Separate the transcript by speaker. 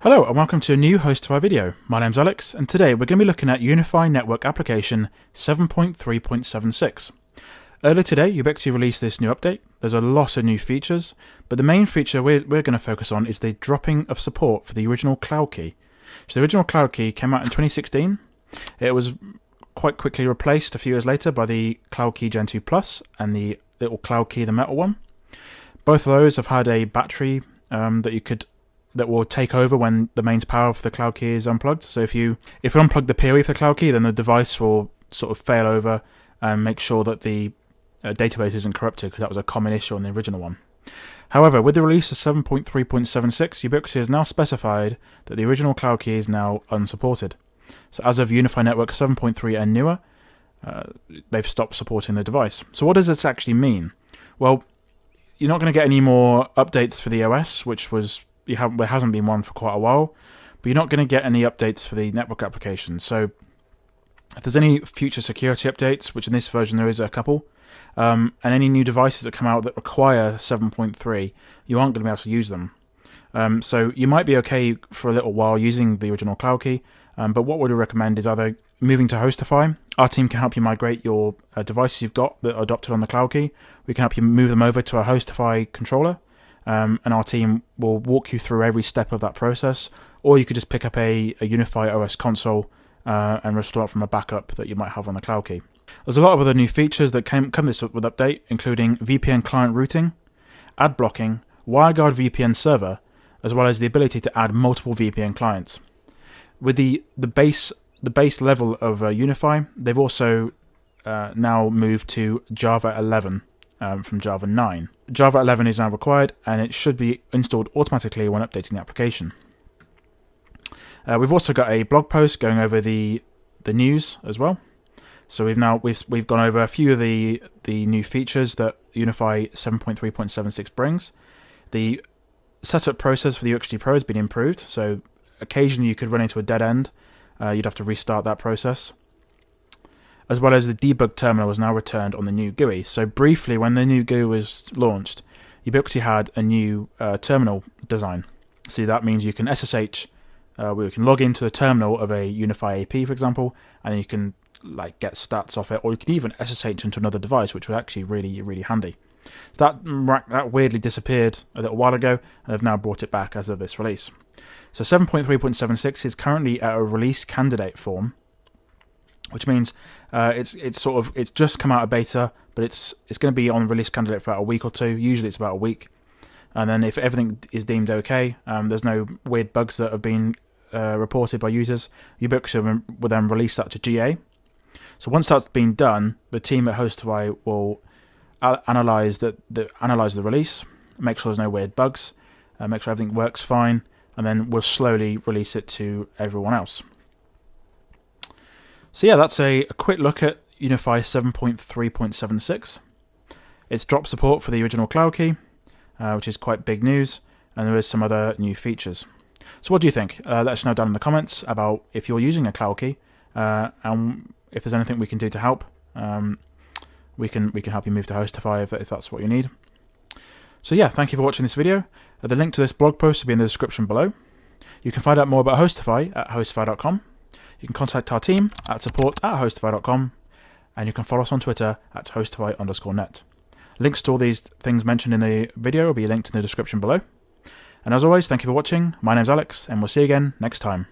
Speaker 1: Hello and welcome to a new HostiFi video. My name's Alex and today we're going to be looking at UniFi Network Application 7.3.76. Earlier today Ubiquiti released this new update. There's a lot of new features, but the main feature we're going to focus on is the dropping of support for the original cloud key. So the original cloud key came out in 2016. It was quite quickly replaced a few years later by the Cloud Key Gen 2 Plus and the little cloud key, the metal one. Both of those have had a battery that will take over when the mains power for the cloud key is unplugged. So if you unplug the PoE for the cloud key, then the device will sort of fail over and make sure that the database isn't corrupted, because that was a common issue on the original one. However, with the release of 7.3.76, Ubiquiti has now specified that the original cloud key is now unsupported. So as of UniFi Network 7.3 and newer, they've stopped supporting the device. So what does this actually mean? Well, you're not going to get any more updates for the OS, there hasn't been one for quite a while, but you're not going to get any updates for the network application. So if there's any future security updates, which in this version there is a couple, and any new devices that come out that require 7.3, you aren't going to be able to use them. So you might be okay for a little while using the original cloud key, but what we would recommend is either moving to HostiFi. Our team can help you migrate your devices you've got that are adopted on the cloud key. We can help you move them over to a HostiFi controller. And our team will walk you through every step of that process, or you could just pick up a UniFi OS console and restore it from a backup that you might have on the cloud key. There's a lot of other new features that come this with update, including VPN client routing, ad blocking, WireGuard VPN server, as well as the ability to add multiple VPN clients. With the base level of UniFi, they've also now moved to Java 11 from Java 9. Java 11 is now required, and it should be installed automatically when updating the application. We've also got a blog post going over the news as well. So we've gone over a few of the new features that UniFi 7.3.76 brings. The setup process for the UXG Pro has been improved, so occasionally you could run into a dead end. You'd have to restart that process. As well as the debug terminal was now returned on the new GUI. So briefly, when the new GUI was launched, Ubiquiti had a new terminal design. So that means you can SSH, we can log into the terminal of a UniFi AP, for example, and you can get stats off it, or you can even SSH into another device, which was actually really, really handy. So that weirdly disappeared a little while ago, and they've now brought it back as of this release. So 7.3.76 is currently at a release candidate form, which means it's just come out of beta, but it's going to be on release candidate for about a week or two. Usually it's about a week, and then if everything is deemed okay, there's no weird bugs that have been reported by users, Ubiquiti will then release that to GA. So once that's been done, the team at HostiFi will analyze the release, make sure there's no weird bugs, make sure everything works fine, and then we'll slowly release it to everyone else. So yeah, that's a quick look at UniFi 7.3.76. It's dropped support for the original cloud key, which is quite big news, and there is some other new features. So what do you think? Let us know down in the comments about if you're using a cloud key, and if there's anything we can do to help. We can help you move to HostiFi if that's what you need. So yeah, thank you for watching this video. The link to this blog post will be in the description below. You can find out more about HostiFi at hostify.com. You can contact our team at support@hostify.com, and you can follow us on Twitter at hostify_net. Links to all these things mentioned in the video will be linked in the description below. And as always, thank you for watching. My name's Alex, and we'll see you again next time.